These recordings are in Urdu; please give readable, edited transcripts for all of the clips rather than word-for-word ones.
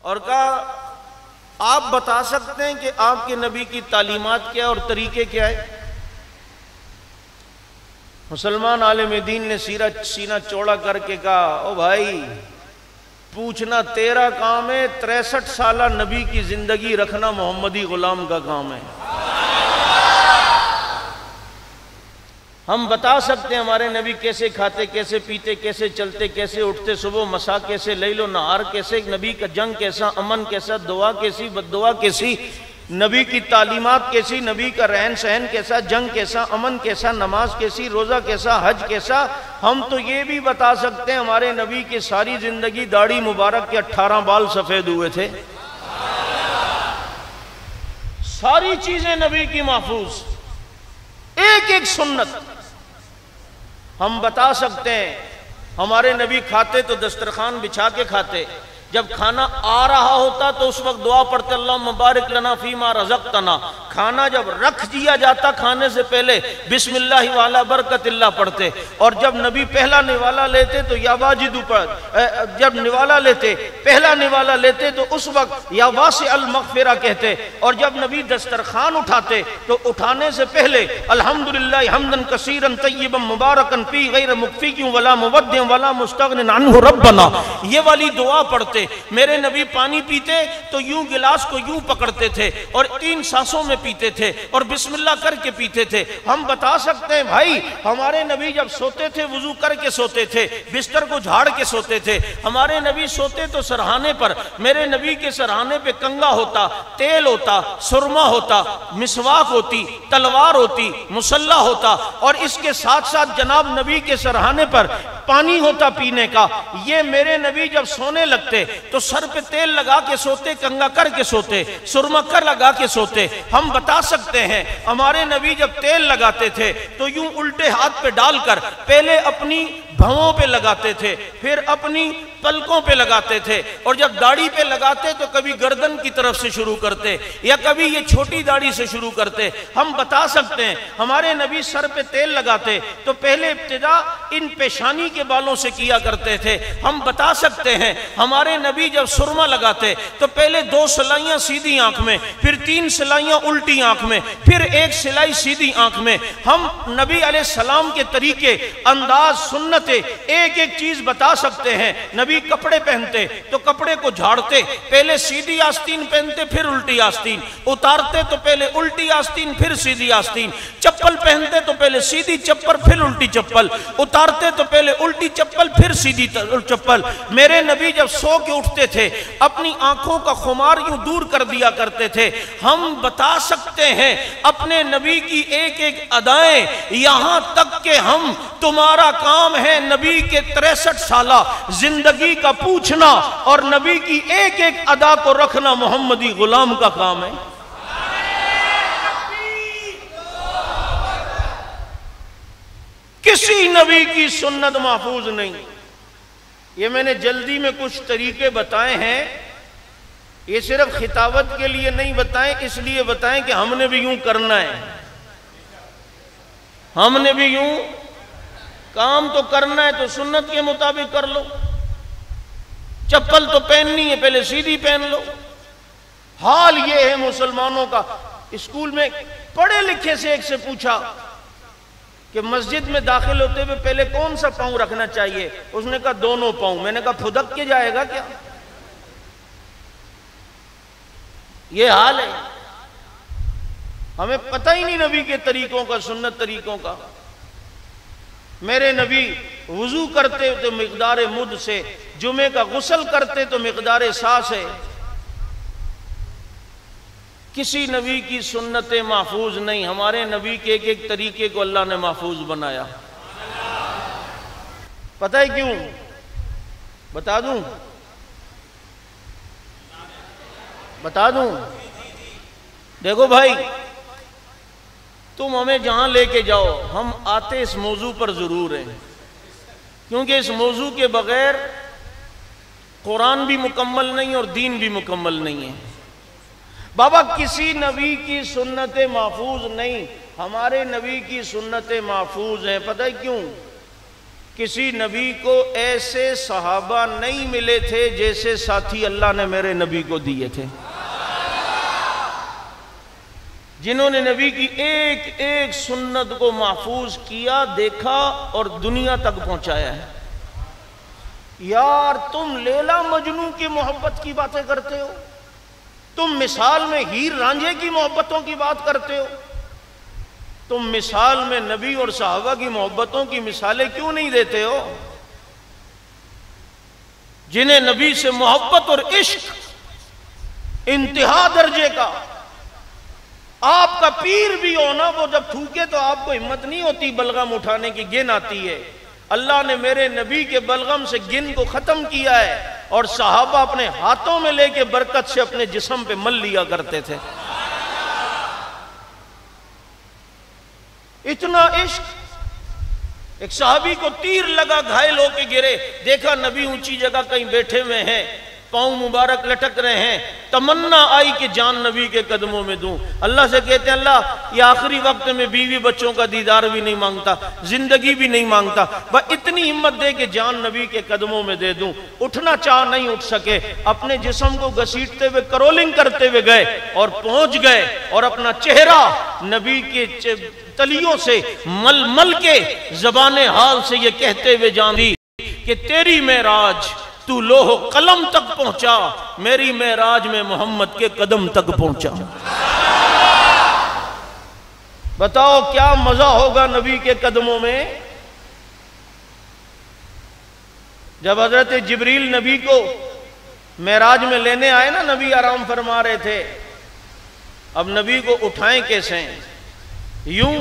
اور کہا آپ بتا سکتے ہیں کہ آپ کے نبی کی تعلیمات کیا اور طریقے کیا ہے؟ مسلمان عالم دین نے سینہ چوڑا کر کے کہا او بھائی پوچھنا تیرا کام ہے، 63 سالہ نبی کی زندگی رکھنا محمدی غلام کا کام ہے۔ ہم بتا سکتے ہیں ہمارے نبی کیسے کھاتے، کیسے پیتے، کیسے چلتے، کیسے اٹھتے، صبح مساء کیسے، لیل و نہار کیسے، نبی کا جنگ کیسا، امن کیسا، دعا کیسی، بد دعا کیسی، نبی کی تعلیمات کیسی، نبی کا رہن سہن کیسا، جنگ کیسا، امن کیسا، نماز کیسی، روزہ کیسا، حج کیسا۔ ہم تو یہ بھی بتا سکتے ہیں ہمارے نبی کی ساری زندگی داڑھی مبارک کے 18 بال سفید ہوئے تھے۔ ساری چیزیں نبی کی محفوظ، ایک ایک سنت ہم بتا سکتے ہیں۔ ہمارے نبی کھاتے تو دسترخوان بچھا کے کھاتے، جب کھانا آ رہا ہوتا تو اس وقت دعا پڑھتے اللہم بارک لنا فیما رزقتنا۔ کھانا جب رکھ دیا جاتا کھانے سے پہلے بسم اللہ وعلی برکت اللہ پڑھتے، اور جب نبی پہلا نوالا لیتے تو یا واجدو جب نوالا لیتے پہلا نوالا لیتے تو اس وقت یا واسع المغفرہ کہتے، اور جب نبی دسترخوان اٹھاتے تو اٹھانے سے پہلے الحمدللہ حمدن کثیرا طیبا مبارکا فی غیر مکفی ولا مودع ولا مستغن عنہ ربنا، یہ والی دعا پڑھتے۔ میرے نبی پانی پیتے تو یوں گلاس کو یوں پکڑتے تھے اور 3 سانسوں میں پیتے تھے اور بسم اللہ کر کے پیتے تھے۔ ہم بتا سکتے ہیں بھائی ہمارے نبی جب سوتے تھے وضو کر کے سوتے تھے، بستر کو جھاڑ کے سوتے تھے۔ ہمارے نبی سوتے تو سرہانے پر، میرے نبی کے سرہانے پہ کنگا ہوتا، تیل ہوتا، سرما ہوتا، مسواک ہوتی، تلوار ہوتی، مسلح ہوتا، اور اس کے ساتھ ساتھ جناب نبی کے سرہانے پر پانی ہوتا پینے کا۔ یہ میرے نبی جب سونے لگتے تو سر پہ تیل لگا کے سوتے، کنگا کر کے سوتے، سرما کر لگا کے سوتے۔ ہم بتا سکتے ہیں ہمارے نبی جب تیل لگاتے تھے تو یوں الٹے ہاتھ پہ ڈال کر پہلے اپنی بھووں پہ لگاتے تھے، پھر اپنی پلکوں پہ لگاتے تھے، اور جب داڑھی پہ لگاتے تو کبھی گردن کی طرف سے شروع کرتے یا کبھی یہ چھوٹی داڑھی سے شروع کرتے۔ ہم بتا سکتے ہیں ہمارے نبی سر پہ تیل لگاتے تو پہلے ابتدا ان پیشانی کے بالوں سے کیا کرتے تھے۔ ہم بتا سکتے ہیں ہمارے نبی جب سرما لگاتے تو پہلے 2 سلائیاں سیدھی آنکھ میں، پھر 3 سلائیاں الٹی آنکھ میں، پھر 1 سلائی سیدھی آنکھ میں۔ ہم نبی علیہ السلام کے طریقے، انداز، سنتیں ایک ایک چیز بتا سکتے ہیں۔ نبی کپڑے پہنتے تو کپڑے کو جھاڑتے، پہلے سیدھی آستین پہنتے پھر الٹی آستین، اتارتے تو پہلے الٹی آستین پھر سیدھی آستین، چپل پہنتے تو پہلے سیدھی چپل پھر الٹی چپل، اتارتے تو پہلے الٹی چپل پھر سیدھی چپل۔ میرے نبی جب سو کے اٹھتے تھے اپنی آنکھوں کا خمار یوں دور کر دیا کرتے تھے۔ ہم بتا سکتے ہیں اپنے نبی کی ایک ایک ادائیں، یہاں تک کہ ہم تمہارا کام ہے نبی کے 63 سالہ زندگی کا پوچھنا اور نبی کی ایک ایک ادا کو رکھنا محمدی غلام کا کام ہے۔ کسی نبی کی سنت محفوظ نہیں۔ یہ میں نے جلدی میں کچھ طریقے بتائے ہیں، یہ صرف خطابت کے لیے نہیں بتائیں، اس لیے بتائیں کہ ہم نے بھی یوں کرنا ہے، ہم نے بھی یوں کام تو کرنا ہے تو سنت کے مطابق کر لو۔ چپل تو پہننی ہے پہلے سیدھی پہن لو۔ حال یہ ہے مسلمانوں کا۔ اسکول میں پڑھے لکھے سے ایک سے پوچھا کہ مسجد میں داخل ہوتے ہوئے پہلے کون سا پاؤں رکھنا چاہیے؟ اس نے کہا دونوں پاؤں۔ میں نے کہا پھدک کے جائے گا کیا؟ یہ حال ہے، ہمیں پتہ ہی نہیں نبی کے طریقوں کا، سنت طریقوں کا۔ میرے نبی وضو کرتے تو مقدار مد سے، جمعے کا غسل کرتے تو مقدار سا سے۔ کسی نبی کی سنتیں محفوظ نہیں، ہمارے نبی کے ایک ایک طریقے کو اللہ نے محفوظ بنایا۔ پتہ ہے کیوں؟ بتا دوں؟ بتا دوں؟ دیکھو بھائی، تم ہمیں جہاں لے کے جاؤ ہم آتے اس موضوع پر ضرور ہیں، کیونکہ اس موضوع کے بغیر قرآن بھی مکمل نہیں اور دین بھی مکمل نہیں ہے۔ بابا کسی نبی کی سنتیں محفوظ نہیں، ہمارے نبی کی سنتیں محفوظ ہیں۔ پتہ ہے کیوں؟ کسی نبی کو ایسے صحابہ نہیں ملے تھے جیسے ساتھی اللہ نے میرے نبی کو دیے تھے، جنہوں نے نبی کی ایک ایک سنت کو محفوظ کیا، دیکھا اور دنیا تک پہنچایا ہے۔ یار تم لیلا مجنو کی محبت کی باتیں کرتے ہو، تم مثال میں ہیر رانجھے کی محبتوں کی بات کرتے ہو، تم مثال میں نبی اور صحابہ کی محبتوں کی مثالیں کیوں نہیں دیتے ہو؟ جنہیں نبی سے محبت اور عشق انتہا درجے کا، آپ کا پیر بھی ہونا، وہ جب تھوکے تو آپ کو ہمت نہیں ہوتی بلغم اٹھانے کی، گن آتی ہے۔ اللہ نے میرے نبی کے بلغم سے گن کو ختم کیا ہے، اور صحابہ اپنے ہاتھوں میں لے کے برکت سے اپنے جسم پہ مل لیا کرتے تھے۔ اتنا عشق۔ ایک صحابی کو تیر لگا، گھائل ہو کے گرے، دیکھا نبی اونچی جگہ کہیں بیٹھے ہوئے ہیں، پاؤں مبارک لٹک رہے ہیں، تمنا آئی کہ جان نبی کے قدموں میں دوں۔ اللہ سے کہتے ہیں اللہ یہ آخری وقت میں بیوی بچوں کا دیدار بھی نہیں مانگتا، زندگی بھی نہیں مانگتا، بس اتنی ہمت دے کہ جان نبی کے قدموں میں دے دوں۔ اٹھنا چاہ نہیں اٹھ سکے، اپنے جسم کو گھسیٹتے ہوئے کرولنگ کرتے ہوئے گئے اور پہنچ گئے، اور اپنا چہرہ نبی کے تلیوں سے مل مل کے زبان حال سے یہ کہتے ہوئے جان دی کہ تیری معراج تو لوح و قلم تک پہنچا، میری معراج میں محمد کے قدم تک پہنچا۔ بتاؤ کیا مزہ ہوگا نبی کے قدموں میں؟ جب حضرت جبریل نبی کو معراج میں لینے آئے نا، نبی آرام فرما رہے تھے، اب نبی کو اٹھائیں کیسے؟ یوں،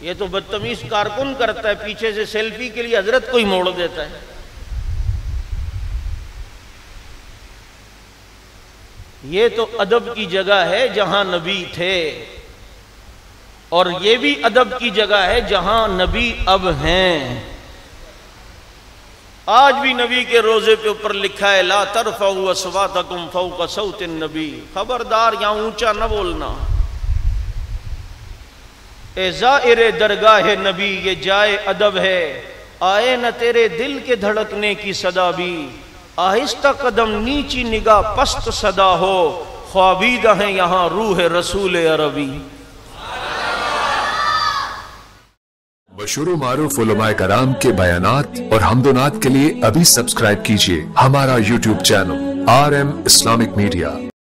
یہ تو بدتمیز کارکن کرتا ہے، پیچھے سے سیلفی کے لیے حضرت کو ہی موڑ دیتا ہے۔ یہ تو ادب کی جگہ ہے جہاں نبی تھے، اور یہ بھی ادب کی جگہ ہے جہاں نبی اب ہیں۔ آج بھی نبی کے روزے پہ اوپر لکھا ہے لا ترفعوا اصواتکم فوق صوت النبی، خبردار یہاں اونچا نہ بولنا۔ اے زائر درگاہ نبی یہ جائے ادب ہے، آئے نہ تیرے دل کے دھڑکنے کی صدا بھی، آہستہ قدم نیچی نگاہ پست صدا ہو، خوابیدہ ہیں یہاں روح رسول عربی۔ مشہور و معروف علماء کرام کے بیانات اور حمد و نعت کے لیے ابھی سبسکرائب کیجئے ہمارا YouTube channel RM Islamic media.